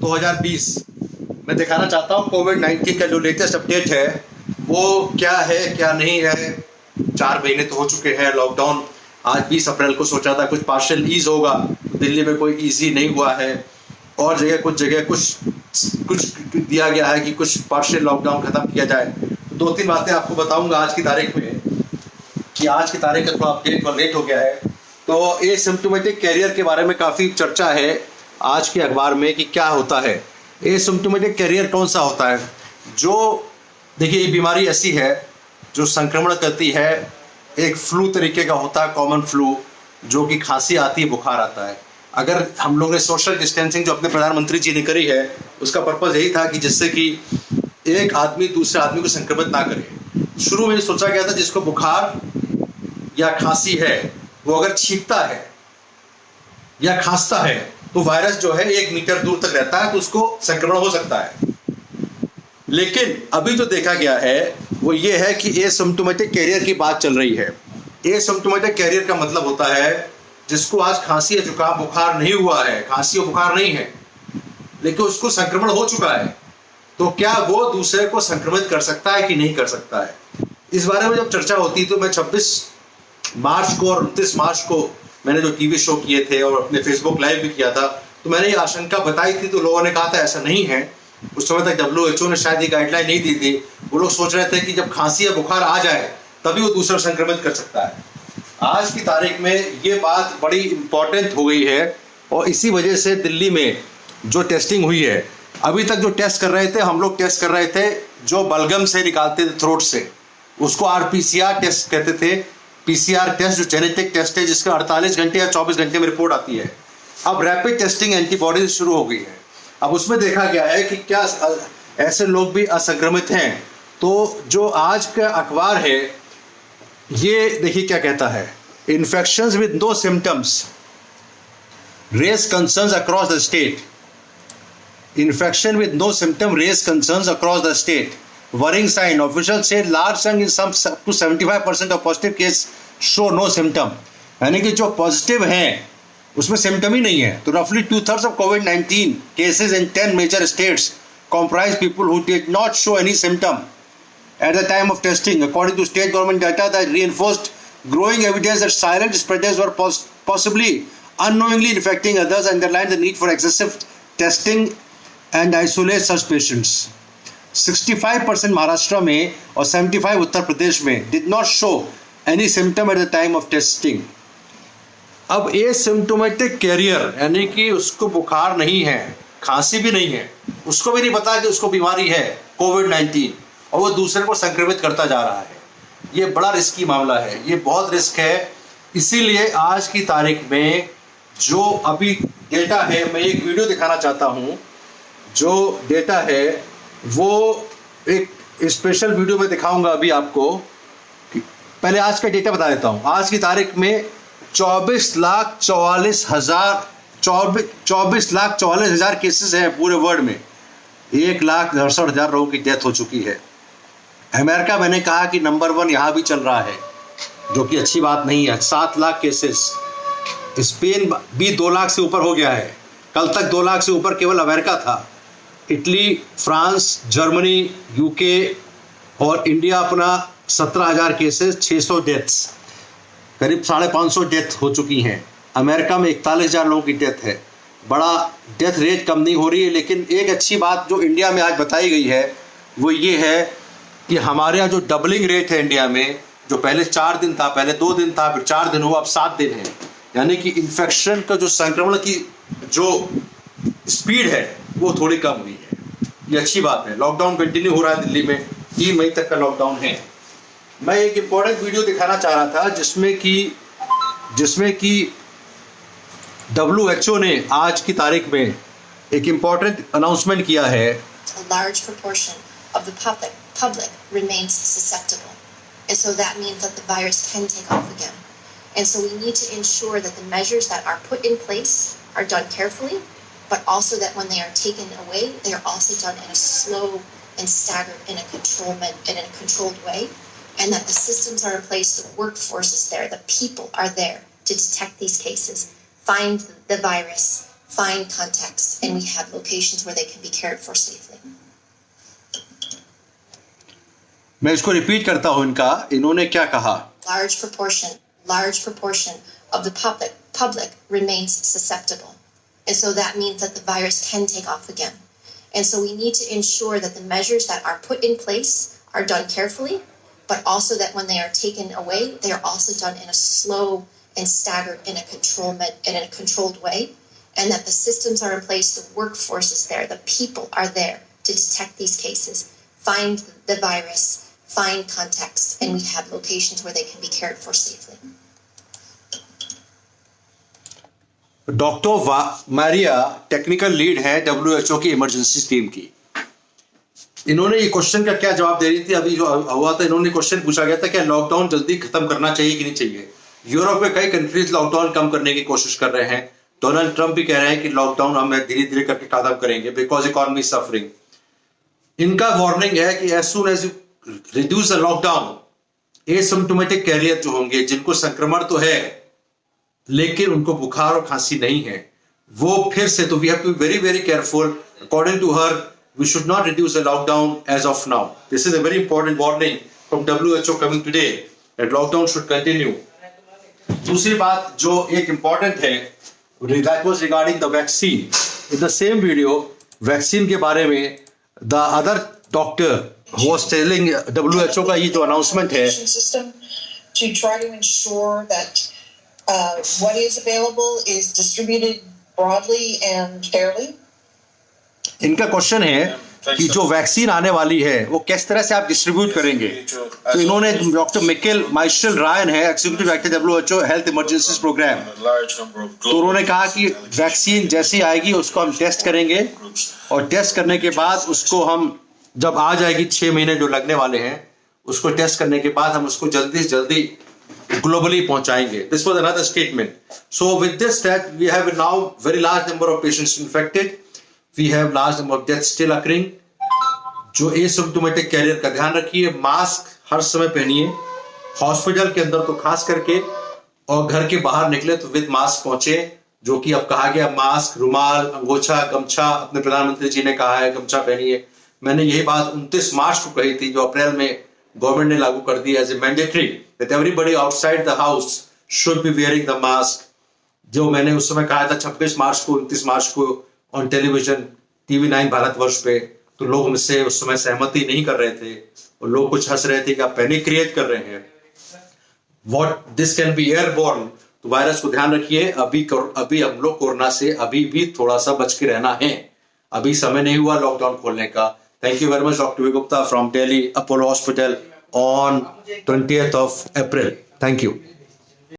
2020 मैं दिखाना चाहता हूँ कोविड-19 का जो लेटेस्ट अपडेट है वो क्या है क्या नहीं है। 4 महीने तो हो चुके हैं लॉकडाउन। आज 20 अप्रैल को सोचा था कुछ पार्शियल ईज होगा, दिल्ली में कोई ईजी नहीं हुआ है और कुछ जगह कुछ दिया गया है कि कुछ पार्शियल लॉकडाउन खत्म किया जाए। तो 2-3 बातें आपको बताऊंगा आज की तारीख में कि आज की तारीख का थोड़ा अपडेट और लेट हो गया है। तो एसिम्प्टोमेटिक कैरियर के बारे में काफ़ी चर्चा है आज के अखबार में कि क्या होता है। एसिम्प्टोमेटिक कैरियर कौन सा होता है? जो देखिए, ये बीमारी ऐसी है जो संक्रमण करती है, एक फ्लू तरीके का होता है, कॉमन फ्लू, जो कि खांसी आती है, बुखार आता है। अगर हम लोग ने सोशल डिस्टेंसिंग जो अपने प्रधानमंत्री जी ने करी है उसका पर्पज़ यही था कि जिससे कि एक आदमी दूसरे आदमी को संक्रमित ना करे। शुरू में सोचा गया था जिसको बुखार या खांसी है वो अगर छींकता है या खांसता है तो वायरस जो है 1 मीटर दूर तक रहता है तो उसको संक्रमण हो सकता है। लेकिन अभी जो देखा गया है वो ये है कि एसिम्प्टोमेटिक कैरियर की बात चल रही है। एसिम्प्टोमेटिक कैरियर का मतलब होता है जिसको आज खांसी या जुकाम बुखार नहीं हुआ है, खांसी और बुखार नहीं है, लेकिन उसको संक्रमण हो चुका है, तो क्या वो दूसरे को संक्रमित कर सकता है कि नहीं कर सकता है। इस बारे में जब चर्चा होती तो मैं 26 मार्च को और 29 मार्च को मैंने जो टीवी शो किए थे और अपने फेसबुक लाइव भी किया था तो मैंने ये आशंका बताई थी। तो लोगों ने कहा था ऐसा नहीं है। उस समय तक WHO ने शायद ये गाइडलाइन नहीं दी थी। वो लोग सोच रहे थे कि जब खांसी या बुखार आ जाए तभी वो दूसरा संक्रमित कर सकता है। आज की तारीख में ये बात बड़ी इंपॉर्टेंट हो गई है और इसी वजह से दिल्ली में जो टेस्टिंग हुई है, अभी तक जो टेस्ट कर रहे थे, हम लोग टेस्ट कर रहे थे जो बलगम से निकालते थे, थ्रोट से, उसको RPCR टेस्ट कहते थे। PCR टेस्ट जो जेनेटिक टेस्ट है जिसका 48 घंटे या 24 घंटे में रिपोर्ट आती है। अब रैपिड टेस्टिंग एंटीबॉडीज शुरू हो गई है। अब उसमें देखा गया है कि क्या ऐसे लोग भी असंक्रमित हैं। तो जो आज का अखबार है ये देखिए क्या कहता है, infections with no symptoms raise concerns across the state. Infection with no symptom raised concerns across the state. Worrying sign. Officials say large chunk in some up to 75% of positive case show no symptom. यानी कि जो positive हैं उसमें symptom ही नहीं है। तो roughly 2/3 of COVID-19 cases in 10 major states comprise people who did not show any symptom at the time of testing, according to state government data that reinforced growing evidence that silent spreaders were possibly unknowingly infecting others, underlined the need for excessive testing and isolate such patients. 65% Maharashtra में और 75% उत्तर प्रदेश में did not show any symptom at the time of testing. अब asymptomatic career यानी कि उसको बुखार नहीं है, खांसी भी नहीं है, उसको भी नहीं पता कि उसको बीमारी है कोविड-19 और वो दूसरे को संक्रमित करता जा रहा है। ये बड़ा रिस्की मामला है, ये बहुत रिस्क है। इसीलिए आज की तारीख में जो अभी डेटा है, मैं एक वीडियो दिखाना चाहता हूँ। जो डेटा है वो एक स्पेशल वीडियो में दिखाऊंगा अभी आपको। पहले आज का डेटा बता देता हूँ। आज की तारीख में 24,44,000 केसेस हैं पूरे वर्ल्ड में। 1,68,000 लोगों की डेथ हो चुकी है। अमेरिका, मैंने कहा कि नंबर 1 यहाँ भी चल रहा है, जो कि अच्छी बात नहीं है। 7 लाख केसेस। स्पेन भी 2 लाख से ऊपर हो गया है। कल तक 2 लाख से ऊपर केवल अमेरिका था। इटली, फ्रांस, जर्मनी, UK और इंडिया अपना 17,000 केसेस, 600 डेथ्स, करीब 550 डेथ हो चुकी हैं। अमेरिका में 41,000 लोगों की डेथ है। बड़ा डेथ रेट कम नहीं हो रही है। लेकिन एक अच्छी बात जो इंडिया में आज बताई गई है वो ये है कि हमारे यहाँ जो डबलिंग रेट है इंडिया में, जो पहले 4 दिन था, पहले 2 दिन था, फिर 4 दिन हुआ, अब 7 दिन है। यानी कि इन्फेक्शन का जो संक्रमण की जो स्पीड है वो थोड़ी कम हुई है। ये अच्छी बात है। लॉकडाउन कंटिन्यू हो रहा है दिल्ली में, 3 मई तक का लॉकडाउन है। मैं एक इम्पोर्टेंट वीडियो दिखाना चाह रहा था जिसमें कि WHO ने आज की तारीख में एक इम्पोर्टेंट अनाउंसमेंट किया है। A large proportion of the public remains susceptible, and so that means that the virus can take off again. And so we need to ensure that the measures that are put in place are done carefully, but also that when they are taken away, they are also done in a slow and staggered, in a controlled way, and that the systems are in place, the workforce is there, the people are there to detect these cases, find the virus, find contacts, and we have locations where they can be cared for safely. मैं इसको repeat करता हूं इनका, इन्होंने क्या कहा? Large proportion of the public remains susceptible. And so that means that the virus can take off again. And so we need to ensure that the measures that are put in place are done carefully, but also that when they are taken away, they are also done in a slow and staggered, in a controlled way, and that the systems are in place, the workforce is there, the people are there to detect these cases, find the virus, find contacts, and we have locations where they can be cared for safely. Doctor Maria technical lead है WHO की emergency team की। इन्होंने ये question का क्या जवाब दे रही थी? अभी जो हुआ था, इन्होंने क्वेश्चन पूछा गया था कि लॉकडाउन जल्दी खत्म करना चाहिए कि नहीं चाहिए। यूरोप में कई कंट्रीज लॉकडाउन कम करने की कोशिश कर रहे हैं। डोनाल्ड ट्रंप भी कह रहे हैं कि लॉकडाउन हम धीरे धीरे करके खत्म करेंगे बिकॉज इकोनॉमी सफरिंग। इनका वार्निंग है कि as soon as you reduce the lockdown, asymptomatic carrier जो होंगे, जिनको संक्रमण तो है लेकिन उनको बुखार और खांसी नहीं है, वो फिर से, तो we have to be very very careful. According to her, we should not reduce the lockdown as of now. This is a very important warning from WHO coming today that lockdown should continue. दूसरी बात जो एक important है, that was regarding the vaccine. In the same video vaccine के बारे में the other doctor was telling WHO का ये जो अनाउंसमेंट है, to try to ensure that what is available is distributed broadly and fairly. इनका question है कि जो वैक्सीन आने वाली है वो किस तरह से आप डिस्ट्रीब्यूट करेंगे। तो इन्होंने, डॉक्टर माइकल रायन है executive director WHO health emergencies program, तो उन्होंने कहा कि वैक्सीन जैसी आएगी उसको हम टेस्ट करेंगे और टेस्ट करने के बाद उसको हम, जब आ जाएगी 6 महीने जो लगने वाले हैं, उसको टेस्ट करने के बाद हम उसको जल्दी से जल्दी globally पहुंचाएंगे। This was another statement. So with this that we have now very large number of patients infected, we have large number of deaths still occurring. जो एसिम्प्टोमेटिक कैरियर का ध्यान रखिए, मास्क हर समय पहनिए, हॉस्पिटल के अंदर तो खास करके, और घर के बाहर निकले तो विद मास्क पहुंचे, जो कि अब कहा गया मास्क, रुमाल, अंगोछा, गमछा, अपने प्रधानमंत्री जी ने कहा है गमछा पहनिए। मैंने यही बात 29 मार्च को कही थी, जो अप्रैल में गवर्नमेंट ने लागू कर दी as a mandatory that everybody outside the house should be wearing the mask. जो मैंने उस समय कहा था 26 मार्च को, 29 मार्च को ऑन टेलीविजन TV9 भारतवर्ष पे, तो लोग मुझसे उस समय सहमति नहीं कर रहे थे और लोग कुछ हंस रहे थे कि आप पैनिक क्रिएट कर रहे हैं, what this can be airborne. तो वायरस को ध्यान रखिए। अभी हम लोग कोरोना से अभी भी थोड़ा सा बच के रहना है, अभी समय नहीं हुआ लॉकडाउन खोलने का। Thank you very much, Dr. Vigupta from Delhi Apollo Hospital on 20th of April. Thank you.